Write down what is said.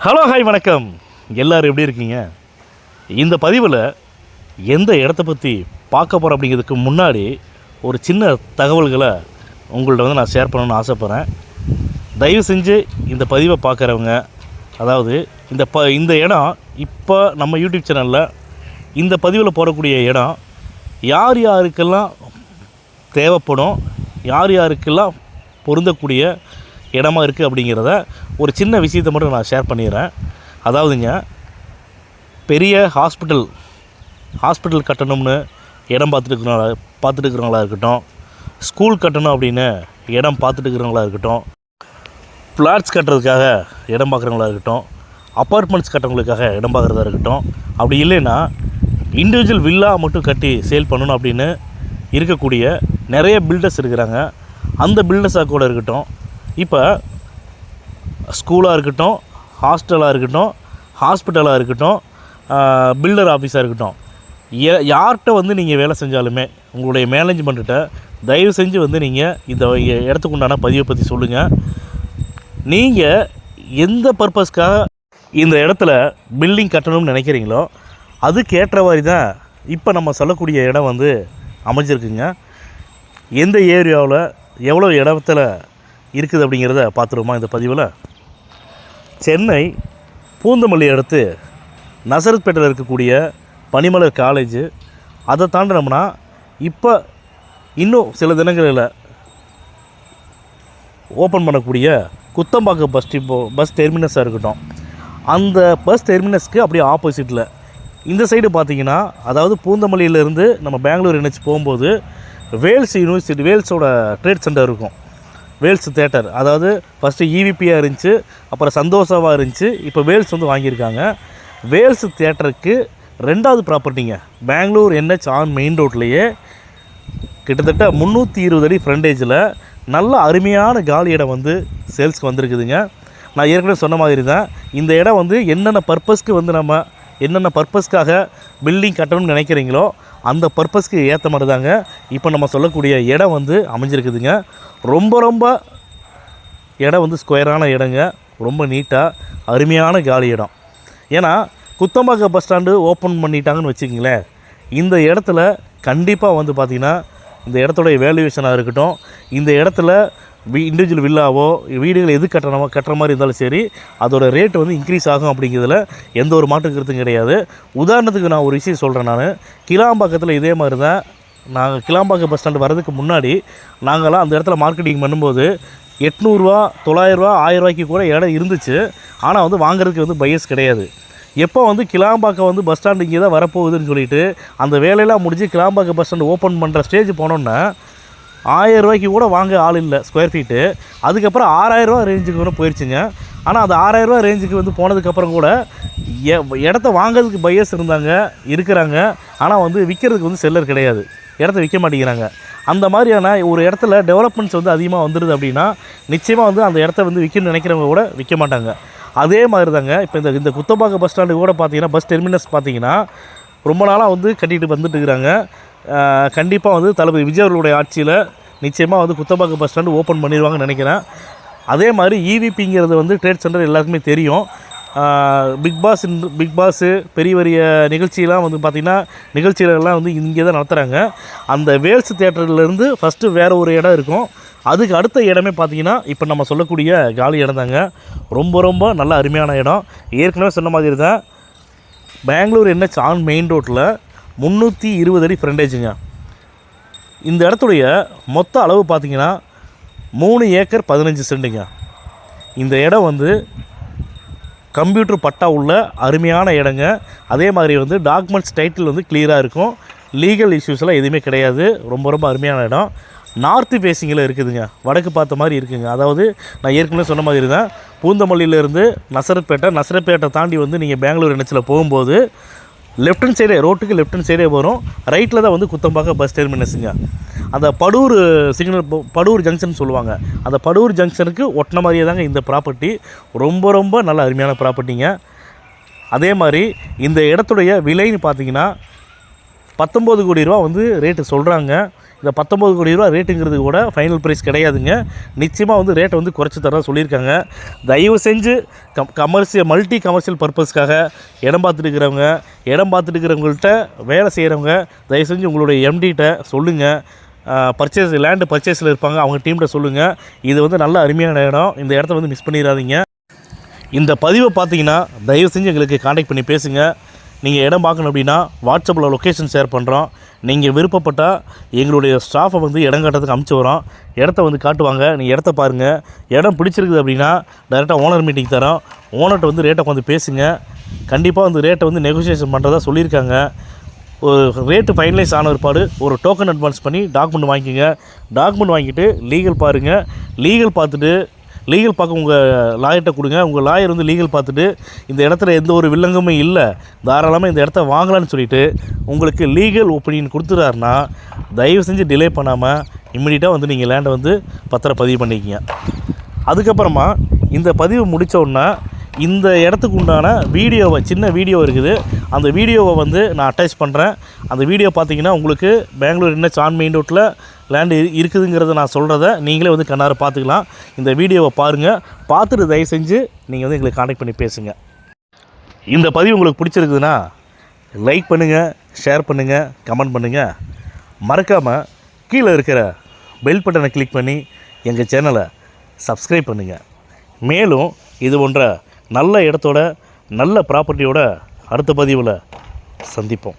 Hello hi வணக்கம். எல்லோரும் எப்படி இருக்கீங்க? இந்த பதிவில் எந்த இடத்த பற்றி பார்க்க போகிறோம் அப்படிங்கிறதுக்கு முன்னாடி ஒரு சின்ன தகவல்களை உங்கள்கிட்ட வந்து நான் ஷேர் பண்ணணும்னு ஆசைப்பட்றேன். தயவு செஞ்சு இந்த பதிவை பார்க்குறவங்க, அதாவது இந்த இடம் இப்போ நம்ம யூடியூப் சேனலில் இந்த பதிவில் போடக்கூடிய இடம் யார் யாருக்கெல்லாம் தேவைப்படும், யார் யாருக்கெல்லாம் பொருந்தக்கூடிய இடமா இருக்குது அப்படிங்கிறத ஒரு சின்ன விஷயத்தை மட்டும் நான் ஷேர் பண்ணிடுறேன். அதாவதுங்க, பெரிய ஹாஸ்பிட்டல் கட்டணும்னு இடம் பார்த்துட்டு இருக்கிறவங்களா இருக்கட்டும், ஸ்கூல் கட்டணும் அப்படின்னு இடம் பார்த்துட்டு இருக்கிறவங்களா இருக்கட்டும், ஃப்ளாட்ஸ் கட்டுறதுக்காக இடம் பார்க்குறவங்களா இருக்கட்டும், அப்பார்ட்மெண்ட்ஸ் கட்டுறவங்களுக்காக இடம் பார்க்குறதா இருக்கட்டும், அப்படி இல்லைன்னா இண்டிவிஜுவல் வில்லா மட்டும் கட்டி சேல் பண்ணணும் அப்படின்னு இருக்கக்கூடிய நிறைய பில்டர்ஸ் இருக்கிறாங்க. அந்த பில்டர்ஸாக கூட இருக்கட்டும், இப்போ ஸ்கூலாக இருக்கட்டும், ஹாஸ்டலாக இருக்கட்டும், ஹாஸ்பிட்டலாக இருக்கட்டும், பில்டர் ஆஃபீஸாக இருக்கட்டும், யார்கிட்ட வந்து நீங்கள் வேலை செஞ்சாலுமே உங்களுடைய மேனேஜ்மெண்ட்டிட்ட தயவு செஞ்சு வந்து நீங்கள் இந்த இடத்துக்கு உண்டான பதிவை பற்றி சொல்லுங்கள். நீங்கள் எந்த பர்பஸ்க்காக இந்த இடத்துல பில்டிங் கட்டணும்னு நினைக்கிறீங்களோ அதுக்கேற்ற மாதிரி தான் இப்போ நம்ம சொல்லக்கூடிய இடம் வந்து அமைஞ்சிருக்குங்க. எந்த ஏரியாவில் எவ்வளோ இடத்துல இருக்குது அப்படிங்கிறத பார்த்துருவோமா இந்த பதிவில். சென்னை பூந்தமல்லி அடுத்து நசரத்பேட்டையில் இருக்கக்கூடிய பனிமலர் காலேஜு, அதை தாண்டினோம்னா இப்போ இன்னும் சில தினங்களில் ஓப்பன் பண்ணக்கூடிய குத்தம்பாக்கம் பஸ் டெர்மினஸாக இருக்கட்டும், அந்த பஸ் டெர்மினஸ்க்கு அப்படியே ஆப்போசிட்டில் இந்த சைடு பார்த்திங்கன்னா, அதாவது பூந்தமல்லியிலேருந்து நம்ம பெங்களூர் NH போகும்போது வேல்ஸ் யூனிவர்சிட்டி, வேல்ஸோட ட்ரேட் சென்டர் இருக்கும், வேல்ஸ் தேட்டர். அதாவது ஃபஸ்ட்டு EVPயாக இருந்துச்சு, அப்புறம் சந்தோஷமாக இருந்துச்சு, இப்போ வேல்ஸ் வந்து வாங்கியிருக்காங்க. வேல்ஸ் தேட்டருக்கு ரெண்டாவது ப்ராப்பர்ட்டிங்க, பெங்களூர் NH ஆன் மெயின் ரோட்லேயே கிட்டத்தட்ட 320 அடி ஃப்ரண்டேஜில் நல்ல அருமையான காலி இடம் வந்து சேல்ஸ்க்கு வந்திருக்குதுங்க. நான் ஏற்கனவே சொன்ன மாதிரி தான் இந்த இடம் வந்து என்னென்ன பர்பஸ்க்காக பில்டிங் கட்டணும்னு நினைக்கிறீங்களோ அந்த பர்பஸ்க்கு ஏற்ற மாதிரி தாங்க இப்போ நம்ம சொல்லக்கூடிய இடம் வந்து அமைஞ்சிருக்குதுங்க. ரொம்ப இடம் வந்து ஸ்கொயரான இடங்க, ரொம்ப நீட்டாக அருமையான காலி இடம். ஏன்னா குத்தம்பாக்கம் பஸ் ஸ்டாண்டு ஓப்பன் பண்ணிட்டாங்கன்னு வச்சுக்கிங்களேன், இந்த இடத்துல கண்டிப்பாக வந்து பார்த்திங்கன்னா இந்த இடத்தோடைய வேல்யூவேஷனாக இருக்கட்டும், இந்த இடத்துல இண்டிவிஜுவல் வில்லாவோ வீடுகள் எது கட்டுற மாதிரி இருந்தாலும் சரி, அதோட ரேட் வந்து இன்க்ரீஸ் ஆகும் அப்படிங்கிறதுல எந்த ஒரு மாற்று கருத்தும் கிடையாது. உதாரணத்துக்கு நான் ஒரு விஷயம் சொல்கிறேன். நான் கிளாம்பாக்கத்தில் இதே மாதிரி தான், நாங்கள் கிளாம்பாக்கம் பஸ் ஸ்டாண்டு வரதுக்கு முன்னாடி நாங்களாம் அந்த இடத்துல மார்க்கெட்டிங் பண்ணும்போது 800 900 1000 கூட இடம் இருந்துச்சு. ஆனால் வந்து வாங்குறதுக்கு வந்து பையர்ஸ் கிடையாது. எப்போ வந்து கிளாம்பாக்கம் வந்து பஸ் ஸ்டாண்டு இங்கே தான் வரப்போகுதுன்னு சொல்லிவிட்டு அந்த வேலையெல்லாம் முடிஞ்சு கிளாம்பாக்கம் பஸ் ஸ்டாண்டு ஓப்பன் பண்ணுற ஸ்டேஜ் போனோன்னா 1000 கூட வாங்க ஆள் இல்லை ஸ்கொயர் ஃபீட்டு. அதுக்கப்புறம் 6000 ரேஞ்சுக்கு கூட போயிடுச்சுங்க. ஆனால் அந்த 6000 ரேஞ்சுக்கு வந்து போனதுக்கப்புறம் கூட இடத்த வாங்கிறதுக்கு பையர்ஸ் இருக்கிறாங்க. ஆனால் வந்து விற்கிறதுக்கு வந்து செல்லர் கிடையாது, இடத்த விற்க மாட்டேங்கிறாங்க. அந்த மாதிரியான ஒரு இடத்துல டெவலப்மெண்ட்ஸ் வந்து அதிகமாக வந்துடுது அப்படின்னா நிச்சயமாக வந்து அந்த இடத்த வந்து விற்கணும்னு நினைக்கிறவங்க கூட விற்க மாட்டாங்க. அதே மாதிரி தாங்க இப்போ இந்த குத்தம்பாக்கம் பஸ் ஸ்டாண்டு கூட பார்த்திங்கன்னா, பஸ் டெர்மினஸ் பார்த்திங்கன்னா ரொம்ப நாளாக வந்து கட்டிகிட்டு வந்துட்டு இருக்கிறாங்க. கண்டிப்பாக வந்து தளபதி விஜய் அவர்களுடைய ஆட்சியில் நிச்சயமாக வந்து குத்தம்பாக்கம் பஸ் ஸ்டாண்டு ஓப்பன் பண்ணிடுவாங்கன்னு நினைக்கிறேன். அதே மாதிரி EVPங்கிறது வந்து ட்ரேட் சென்டர் எல்லாருக்குமே தெரியும். பிக் பாஸு பெரிய நிகழ்ச்சியெலாம் வந்து பார்த்திங்கன்னா நிகழ்ச்சிகளெல்லாம் வந்து இங்கே தான் நடத்துகிறாங்க. அந்த வேல்ஸ் தேட்டர்லேருந்து ஃபஸ்ட்டு வேறு ஒரு இடம் இருக்கும், அதுக்கு அடுத்த இடமே பார்த்திங்கன்னா இப்போ நம்ம சொல்லக்கூடிய காலி இடம் தாங்க. ரொம்ப நல்ல அருமையான இடம். ஏற்கனவே சொன்ன மாதிரி தான், பெங்களூர் NH ஆன் மெயின் ரோட்டில் 320 அடி ஃப்ரண்டேஜுங்க. இந்த இடத்துடைய மொத்த அளவு பார்த்திங்கன்னா 3 ஏக்கர் 15 சென்ட்டுங்க. இந்த இடம் வந்து கம்ப்யூட்டர் பட்டா உள்ள அருமையான இடங்க. அதே மாதிரி வந்து டாக்குமெண்ட்ஸ் டைட்டில் வந்து கிளியராக இருக்கும், லீகல் இஷ்யூஸ்லாம் எதுவுமே கிடையாது. ரொம்ப அருமையான இடம். நார்த்து ஃபேஸிங்கில் இருக்குதுங்க, வடக்கு பார்த்த மாதிரி இருக்குங்க. அதாவது நான் ஏற்கனவே சொன்ன மாதிரி தான், பூந்தமல்லியிலேருந்து நசரத்பேட்டை தாண்டி வந்து நீங்கள் பெங்களூர் NHல போகும்போது லெஃப்ட் ஹேண்ட் சைடே, ரோட்டுக்கு லெஃப்ட் ஹேண்ட் சைடே வரும். ரைட்டில் தான் வந்து குத்தம்பாக்கம் பஸ் டெர்மினஸுங்க. அந்த படூர் ஜங்ஷன் சொல்லுவாங்க, அந்த படூர் ஜங்ஷனுக்கு ஒட்டின மாதிரியே தாங்க இந்த ப்ராப்பர்ட்டி. ரொம்ப நல்ல அருமையான ப்ராப்பர்ட்டிங்க. அதே மாதிரி இந்த இடத்துடைய விலைன்னு பார்த்தீங்கன்னா 19 கோடி ரூபா வந்து ரேட்டு சொல்கிறாங்க. இந்த 19 கோடி ரூபா ரேட்டுங்கிறது கூட ஃபைனல் ப்ரைஸ் கிடையாதுங்க. நிச்சயமாக வந்து ரேட்டை வந்து குறைச்சி தர சொல்லியிருக்காங்க. தயவு செஞ்சு மல்டி கமர்ஷியல் பர்பஸ்க்காக இடம் பார்த்துட்டு இருக்கிறவங்கள்ட்ட வேலை செய்கிறவங்க தயவு செஞ்சு உங்களுடைய எம்டிகிட்ட சொல்லுங்கள். லேண்டு பர்ச்சேஸில் இருப்பாங்க, அவங்க டீம்கிட்ட சொல்லுங்கள். இது வந்து நல்ல அருமையான இடம், இந்த இடத்த வந்து மிஸ் பண்ணிடாதீங்க. இந்த பதிவை பார்த்தீங்கன்னா தயவு செஞ்சு எங்களுக்கு காண்டாக்ட் பண்ணி பேசுங்க. நீங்கள் இடம் பார்க்கணும் அப்படின்னா வாட்ஸ்அப்பில் லொக்கேஷன் ஷேர் பண்ணுறோம். நீங்கள் விருப்பப்பட்டால் எங்களுடைய ஸ்டாஃபை வந்து இடம் காட்டுறதுக்கு அனுப்பிச்சி வரோம். இடத்த வந்து காட்டுவாங்க, நீங்கள் இடத்த பாருங்கள். இடம் பிடிச்சிருக்குது அப்படின்னா டைரெக்டாக ஓனர் மீட்டிங் தரோம். ஓனர்கிட்ட வந்து ரேட்டை வந்து பேசுங்க. கண்டிப்பாக வந்து ரேட்டை வந்து நெகோசியேஷன் பண்ணுறதா சொல்லியிருக்காங்க. ஒரு ரேட்டு ஃபைனலைஸ் ஆன ஒருபாடு ஒரு டோக்கன் அட்வான்ஸ் பண்ணி டாக்குமெண்ட் வாங்கிக்கோங்க. டாக்குமெண்ட் வாங்கிட்டு லீகல் பாருங்கள். லீகல் பார்க்க உங்கள் லாயர்கிட்ட கொடுங்க. உங்கள் லாயர் வந்து லீகல் பார்த்துட்டு இந்த இடத்துல எந்த ஒரு வில்லங்கமும் இல்லை, தாராளமாக இந்த இடத்த வாங்கலான்னு சொல்லிவிட்டு உங்களுக்கு லீகல் ஒப்பீனியன் கொடுத்துட்டாருன்னா தயவு செஞ்சு டிலே பண்ணாமல் இம்மிடியட்டாக வந்து நீங்கள் லேண்டை வந்து பதிவு பண்ணிக்கிங்க. அதுக்கப்புறமா இந்த பதிவு முடித்தோடனே இந்த இடத்துக்கு உண்டான சின்ன வீடியோ இருக்குது. அந்த வீடியோவை வந்து நான் அட்டாச் பண்ணுறேன். அந்த வீடியோ பார்த்தீங்கன்னா உங்களுக்கு பெங்களூர் NH மெயின் ரோட்டில் லேண்டு இருக்குதுங்கிறத நான் சொல்கிறத நீங்களே வந்து கண்ணார பார்த்துக்கலாம். இந்த வீடியோவை பாருங்கள். பார்த்துட்டு தயவு செஞ்சு நீங்கள் வந்து எங்களுக்கு காண்டாக்ட் பண்ணி பேசுங்க. இந்த பதிவு உங்களுக்கு பிடிச்சிருக்குதுன்னா லைக் பண்ணுங்கள், ஷேர் பண்ணுங்கள், கமெண்ட் பண்ணுங்கள். மறக்காமல் கீழே இருக்கிற பெல் பட்டனை கிளிக் பண்ணி எங்கள் சேனலை சப்ஸ்கிரைப் பண்ணுங்கள். மேலும் இது போன்ற நல்ல இடத்தோட நல்ல ப்ராப்பர்ட்டியோட அடுத்த பதிவில் சந்திப்போம்.